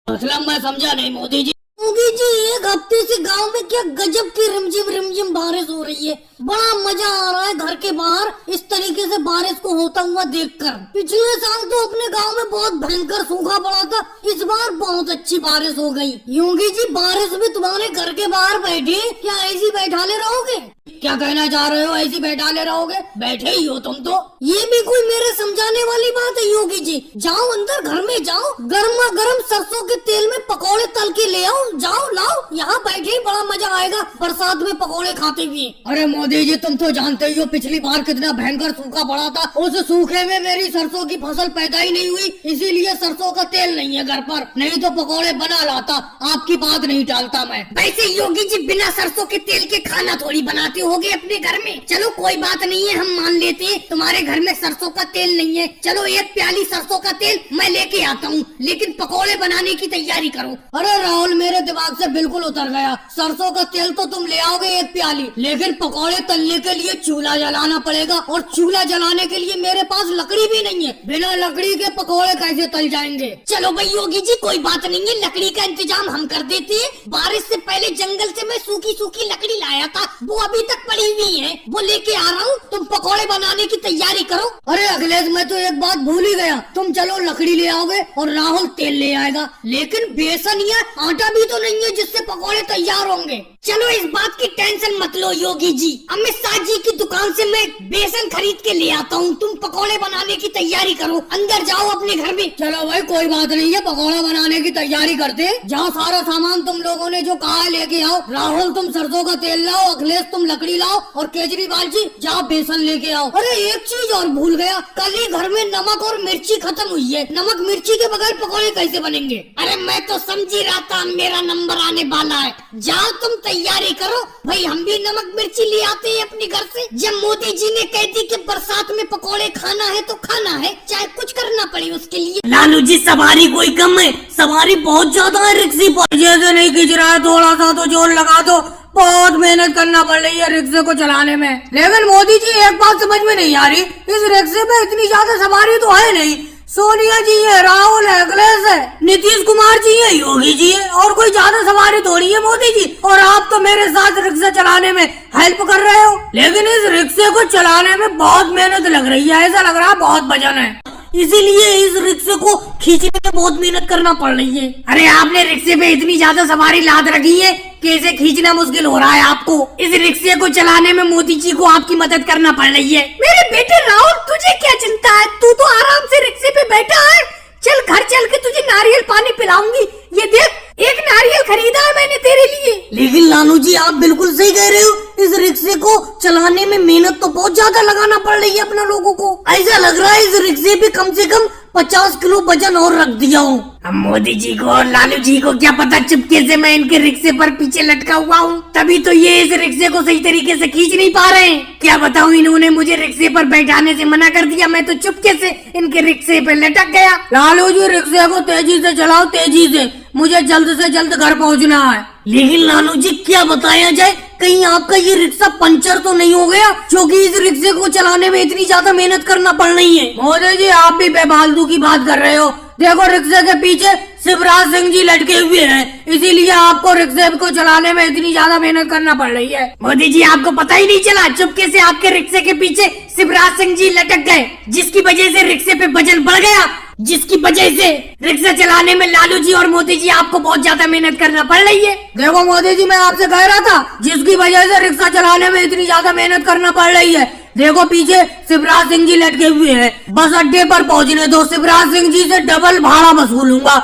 मतलब मैं समझा नहीं मोदी जी। मोदी जी, एक हफ्ते से गांव में क्या गजब की रिमझिम बारिश हो रही है। बड़ा मजा आ रहा है घर के बाहर इस तरीके से बारिश को होता हुआ देखकर। पिछले साल तो अपने गांव में बहुत भयंकर सूखा पड़ा था, इस बार बहुत अच्छी बारिश हो गई। योगी जी, बारिश में तुम्हारे घर के बाहर बैठे क्या ऐसी बैठाले रहोगे? क्या कहना चाह रहे हो? ऐसी बैठाले रहोगे? बैठे ही हो तुम तो। ये भी कोई मेरे समझाने वाली बात है योगी जी? जाओ अंदर घर में जाओ, गर्मा गर्म सरसों के तेल में पकौड़े तल के ले आओ, जाओ लाओ, यहाँ बैठे ही बड़ा मजा आएगा बरसात में पकौड़े खाते हुए। अरे मोदी जी, तुम तो जानते ही हो पिछली बार कितना भयंकर सूखा पड़ा था। उस सूखे में मेरी सरसों की फसल पैदा ही नहीं हुई, इसीलिए सरसों का तेल नहीं है घर पर, नहीं तो पकौड़े बना लाता। आपकी बात नहीं टालता मैं। वैसे योगी जी, बिना सरसों के तेल के खाना थोड़ी बनाते होगे अपने घर में। चलो कोई बात नहीं है, हम मान लेते हैं तुम्हारे घर में सरसों का तेल नहीं है। चलो एक प्याली सरसों का तेल मैं लेके आता हूँ, लेकिन पकौड़े बनाने की तैयारी करो। अरे राहुल, मेरे दिमाग से बिल्कुल उतर गया। सरसों का तेल तो तुम ले आओगे एक प्याली, लेकिन पकौड़े तलने के लिए चूल्हा जलाना पड़ेगा, और चूल्हा जलाने के लिए मेरे पास लकड़ी भी नहीं है। बिना लकड़ी के पकौड़े कैसे तल जाएंगे? चलो भाई योगी जी, कोई बात नहीं है, लकड़ी का इंतजाम हम कर देते हैं। बारिश से पहले जंगल से मैं सूखी सूखी लकड़ी लाया था, वो अभी तक पड़ी हुई है, वो लेके आ रहा हूँ। तुम पकौड़े बनाने की तैयारी करो। अरे अखिलेश, मैं तो एक बात भूल ही गया। तुम चलो लकड़ी ले आओगे और राहुल तेल ले आएगा, लेकिन बेसन या आटा भी तो नहीं है जिससे पकौड़े तैयार होंगे। चलो इस बात की टेंशन मत लो योगी जी, अमित शाह जी की दुकान से मैं बेसन खरीद के ले आता हूँ। तुम पकौड़े बनाने की तैयारी करो, अंदर जाओ अपने घर में। चलो भाई, कोई बात नहीं है, पकौड़ा बनाने की तैयारी करते। जहाँ सारा सामान तुम लोगों ने जो कहा है लेके आओ। राहुल, तुम सरसों का तेल लाओ, अखिलेश तुम लकड़ी लाओ, और केजरीवाल जी जाओ बेसन लेके आओ। अरे एक चीज और भूल गया, कल ही घर में नमक और मिर्ची खत्म हुई है। नमक मिर्ची के बगैर पकौड़े कैसे बनेंगे? अरे मैं तो समझ ही रहा था मेरा नंबर आने वाला है। जाओ तुम तैयारी करो भाई, हम भी नमक मिर्ची ले आते हैं अपने घर से। जब मोदी जी ने कह दी कि बरसात में पकौड़े खाना है तो खाना है, चाहे कुछ करना पड़े उसके लिए। लालू जी, सवारी कोई कम है? सवारी बहुत ज्यादा है रिक्शे पर। जैसे नहीं खींच रहा है, थोड़ा सा तो जोर लगा दो। बहुत मेहनत करना पड़ रही है रिक्शे को चलाने में। लेकिन मोदी जी, एक बात समझ में नहीं आ रही, इस रिक्शे में इतनी ज्यादा सवारी तो है नहीं। सोनिया जी है, राहुल है, अखिलेश है, नीतीश कुमार जी है, योगी जी है, और कोई ज्यादा सवारी थोड़ी है मोदी जी। और आप तो मेरे साथ रिक्शा चलाने में हेल्प कर रहे हो, लेकिन इस रिक्शे को चलाने में बहुत मेहनत लग रही है। ऐसा लग रहा है बहुत वजन है, इसीलिए इस रिक्शे को खींचने में बहुत मेहनत करना पड़ रही है। अरे आपने रिक्शे पे इतनी ज्यादा सवारी लाद रखी है कि इसे खींचना मुश्किल हो रहा है आपको। इस रिक्शे को चलाने में मोदी जी को आपकी मदद करना पड़ रही है। मेरे बेटे राहुल, तुझे क्या चिंता है? तू तो आराम से रिक्शे पे बैठा है। चल घर चल के तुझे नारियल पानी पिलाऊंगी। ये देख, एक नारियल खरीदा है मैंने तेरे लिए। लेकिन लालू जी, आप बिल्कुल सही कह रहे हो, इस रिक्शे को चलाने में मेहनत तो बहुत ज्यादा लगाना पड़ रही है अपना लोगों को। ऐसा लग रहा है इस रिक्शे पे कम से कम 50 किलो वजन और रख दिया हूँ। अब मोदी जी को और लालू जी को क्या पता, चुपके से मैं इनके रिक्शे पर पीछे लटका हुआ हूँ, तभी तो ये इस रिक्शे को सही तरीके से खींच नहीं पा रहे हैं। क्या बताऊँ, इन्होंने मुझे रिक्शे पर बैठाने से मना कर दिया, मैं तो चुपके से इनके रिक्शे पर लटक गया। लालू जी, रिक्शे को तेजी से चलाओ, तेजी से, मुझे जल्द से जल्द घर पहुँचना है। लेकिन लालू जी, क्या बताया जाए, कहीं आपका ये रिक्शा पंचर तो नहीं हो गया, क्योंकि इस रिक्शे को चलाने में इतनी ज्यादा मेहनत करना पड़ रही है। मोदी जी, आप भी बेफालतू की बात कर रहे हो। देखो, रिक्शे के पीछे शिवराज सिंह जी लटके हुए हैं, इसीलिए आपको रिक्शे को चलाने में इतनी ज्यादा मेहनत करना पड़ रही है। मोदी जी, आपको पता ही नहीं चला, चुपके से आपके रिक्शे के पीछे शिवराज सिंह जी लटक गए, जिसकी वजह से रिक्शे पे वजन बढ़ गया, जिसकी वजह से रिक्शा चलाने में लालू जी और मोदी जी आपको बहुत ज्यादा मेहनत करना पड़ रही है। देखो मोदी जी, मैं आपसे कह रहा था, जिसकी वजह से रिक्शा चलाने में इतनी ज्यादा मेहनत करना पड़ रही है। देखो, पीछे शिवराज सिंह जी लटके हुए हैं, बस अड्डे पर पहुंचने दो, शिवराज सिंह जी से डबल भाड़ा वसूलूंगा।